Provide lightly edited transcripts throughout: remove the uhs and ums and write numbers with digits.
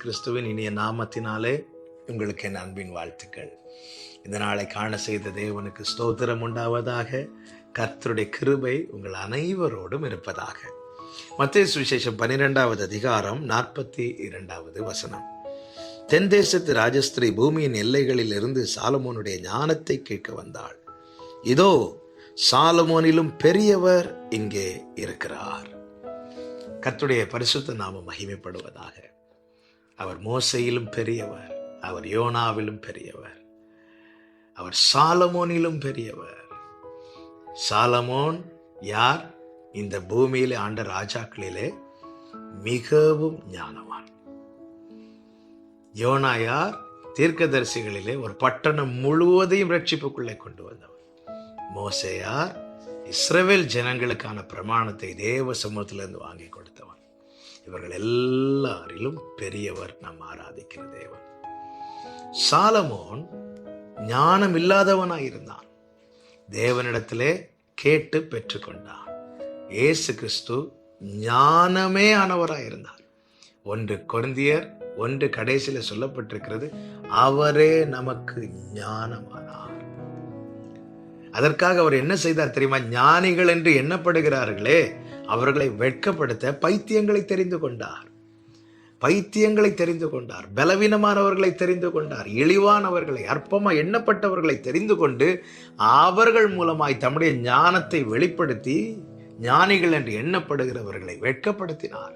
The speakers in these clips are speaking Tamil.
கிறிஸ்துவின் இனிய நாமத்தினாலே உங்களுக்கு என் அன்பின் வாழ்த்துக்கள். இந்த நாளை காண செய்த தேவனுக்கு ஸ்தோத்திரம் உண்டாவதாக. கர்த்தருடைய கிருபை உங்கள் அனைவரோடும் இருப்பதாக. மத்தேயு சுவிசேஷம் 12வது அதிகாரம் 42வது வசனம். தென் தேசத்து ராஜஸ்திரி பூமியின் எல்லைகளில் இருந்து சாலமோனுடைய ஞானத்தை கேட்க வந்தாள். இதோ சாலமோனிலும் பெரியவர் இங்கே இருக்கிறார். கர்த்தருடைய பரிசுத்த நாமம் மகிமைப்படுவதாக. அவர் மோசையிலும் பெரியவர், அவர் யோனாவிலும் பெரியவர், அவர் சாலமோனிலும் பெரியவர். சாலமோன் யார்? இந்த பூமியிலே ஆண்ட ராஜாக்களிலே மிகவும் ஞானவான். யோனா யார்? தீர்க்கதரிசிகளிலே ஒரு பட்டணம் முழுவதையும் ரட்சிப்புக்குள்ளே கொண்டு வந்தவர். மோசே யார்? இஸ்ரவேல் ஜனங்களுக்கான பிரமாணத்தை தேவ சமூகத்திலிருந்து வாங்கி கொடுத்தவன். இவர்கள் எல்லாரிலும் பெரியவர் நாம் ஆராதிக்கிற தேவன். சாலமோன் ஞானம் இல்லாதவனாயிருந்தான். தேவனிடத்திலே கேட்டு பெற்றுக்கொண்டான். இயேசு கிறிஸ்து ஞானமே ஆனவராயிருந்தார். 1 கொரிந்தியர் 1 கடைசியில சொல்லப்பட்டிருக்கிறது, அவரே நமக்கு ஞானமானார். அதற்காக அவர் என்ன செய்தார் தெரியுமா? ஞானிகள் என்று எண்ணப்படுகிறார்களே அவர்களை வெட்கப்படுத்த பைத்தியங்களை தெரிந்து கொண்டார். பைத்தியங்களை தெரிந்து கொண்டார், பலவீனமானவர்களை தெரிந்து கொண்டார், இழிவானவர்களை, அற்பமா எண்ணப்பட்டவர்களை தெரிந்து கொண்டு அவர்கள் மூலமாய் தம்முடைய ஞானத்தை வெளிப்படுத்தி ஞானிகள் என்று எண்ணப்படுகிறவர்களை வெட்கப்படுத்தினார்.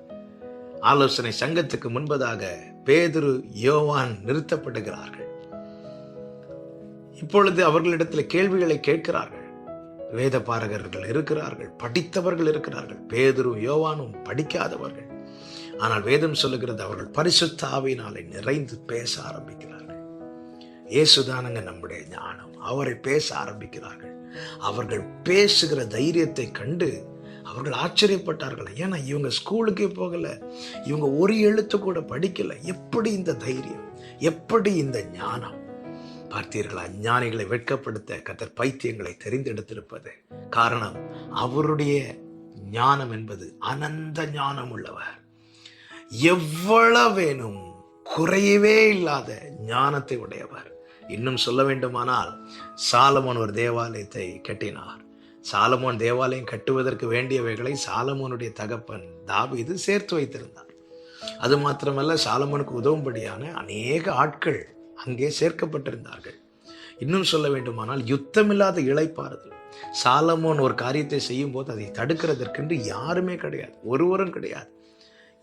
ஆலோசனை சங்கத்துக்கு முன்பதாக பேதுரு, யோவான் நிறுத்தப்படுகிறார்கள். இப்பொழுது அவர்களிடத்தில் கேள்விகளை கேட்கிறார்கள். வேத பாரகர்கள் இருக்கிறார்கள், படித்தவர்கள் இருக்கிறார்கள். பேதுரு, யோவானும் படிக்காதவர்கள். ஆனால் வேதம் சொல்லுகிறது, அவர்கள் பரிசுத்த ஆவியினாலே நிறைந்து பேச ஆரம்பிக்கிறார்கள். இயேசுதானங்க நம்முடைய ஞானம். அவரை பேச ஆரம்பிக்கிறார்கள். அவர்கள் பேசுகிற தைரியத்தை கண்டு அவர்கள் ஆச்சரியப்பட்டார்கள். ஏன்னா இவங்க ஸ்கூலுக்கே போகல, இவங்க ஒரு எழுத்து கூட படிக்கல. எப்படி இந்த தைரியம், எப்படி இந்த ஞானம்? பார்த்தீர்களா? ஞானிகளை வெட்கப்படுத்த கர்த்தர் பைத்தியங்களை தெரிந்தெடுத்திருப்பது காரணம். அவருடைய ஞானம் என்பது அனந்த ஞானம் உள்ளவர். எவ்வளவேனும் குறையவே இல்லாத ஞானத்தை உடையவர். இன்னும் சொல்ல வேண்டுமானால், சாலமோன் ஒரு தேவாலயத்தை கட்டினார். சாலமோன் தேவாலயம் கட்டுவதற்கு வேண்டியவைகளை சாலமோனுடைய தகப்பன் தாவீது சேர்த்து வைத்திருந்தார். அது மாத்திரமல்ல, சாலமோனுக்கு உதவும்படியான அநேக ஆட்கள் அங்கே சேர்க்கப்பட்டிருந்தார்கள். இன்னும் சொல்ல வேண்டுமானால், யுத்தமில்லாத இளைப்பாறுதல். சாலமோன் ஒரு காரியத்தை செய்யும் போது அதை தடுக்கிறதற்கென்று யாருமே கிடையாது, ஒருவரும் கிடையாது.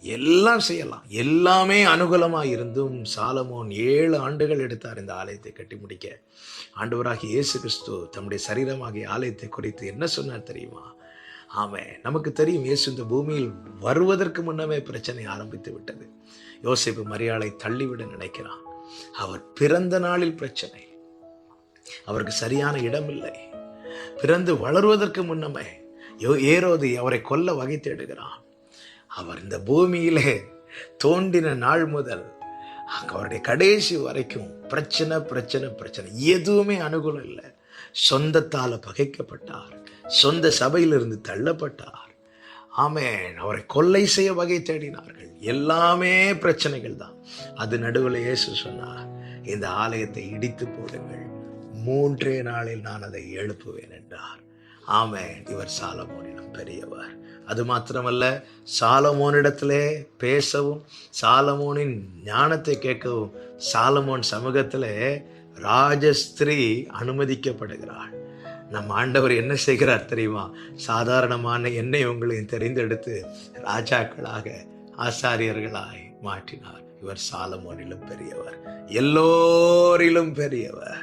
எல்லாம் செய்யலாம், எல்லாமே அனுகூலமாக இருந்தும் சாலமோன் 7 ஆண்டுகள் எடுத்தார் இந்த ஆலயத்தை கட்டி முடிக்க. ஆண்டவராகிய இயேசு கிறிஸ்து தம்முடைய சரீரமாகிய ஆலயத்தை குறித்து என்ன சொன்னார் தெரியுமா? ஆமென். நமக்கு தெரியும், இயேசு இந்த பூமியில் வருவதற்கு முன்னமே பிரச்சனை ஆரம்பித்து விட்டது. யோசேப்பு மரியாளை தள்ளிவிட நினைக்கிறான். அவர் பிறந்த நாளில் பிரச்சனை. அவருக்கு சரியான இடம் இல்லை. பிறந்து வளருவதற்கு முன்னமே ஏரோது அவரை கொல்ல வகை தேடுகிறான். அவர் இந்த பூமியிலே தோன்றின நாள் முதல் அவருடைய கடைசி வரைக்கும் பிரச்சனை பிரச்சனை பிரச்சனை. எதுவுமே அனுகூலம் இல்லை. சொந்தத்தால பகைக்கப்பட்டார், சொந்த சபையிலிருந்து தள்ளப்பட்டார். ஆமென். அவரை கொல்லை செய்ய வகை தேடினார்கள். எல்லாமே பிரச்சனைகள் தான். அது நடுவில் இயேசு சொன்னார், இந்த ஆலயத்தை இடித்து போடுங்கள், 3 நாளில் நான் அதை எழுப்புவேன் என்றார். ஆமென். இவர் சாலமோனிலும் பெரியவர். அது மாத்திரமல்ல, சாலமோனிடத்திலே பேசவும், சாலமோனின் ஞானத்தை கேட்கவும் சாலமோன் சமூகத்திலே ராஜஸ்திரீ அனுமதிக்கப்படுகிறாள். நம் ஆண்டவர் என்ன செய்கிறார் தெரியுமா? சாதாரணமான என்னை உங்களையும் தெரிந்தெடுத்து ராஜாக்களாக, ஆசாரியர்களாய் மாற்றினார். இவர் சாலமோனிலும் பெரியவர், எல்லோரிலும் பெரியவர்.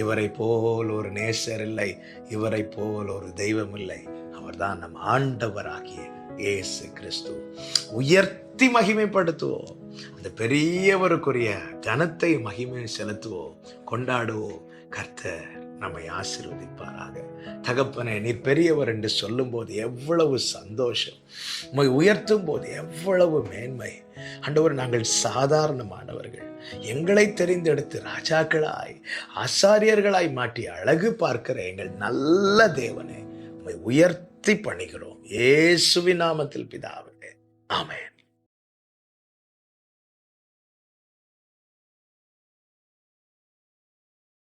இவரை போல் ஒரு நேசர் இல்லை, இவரை போல் ஒரு தெய்வம் இல்லை. அவர்தான் நம் ஆண்டவராகிய இயேசு கிறிஸ்து. உயர்த்தி மகிமைப்படுத்துவோம். அந்த பெரியவருக்குரிய கனத்தை மகிமை செலுத்துவோம், கொண்டாடுவோம். கர்த்தர் நம்மை ஆசீர்வதிப்பாராக. தகப்பனே, நீர் பெரியவர் என்று சொல்லும் போது எவ்வளவு சந்தோஷம், உம்மை உயர்த்தும் போது எவ்வளவு மேன்மை. ஆண்டவர், நாங்கள் சாதாரணமானவர்கள். எங்களை தெரிந்தெடுத்து ராஜாக்களாய், ஆசாரியர்களாய் மாற்றி அழகு பார்க்கிற எங்கள் நல்ல தேவனே, உம்மை உயர்த்தி பணிகிறோம். இயேசுவின் நாமத்தில் பிதாவே, ஆமென்.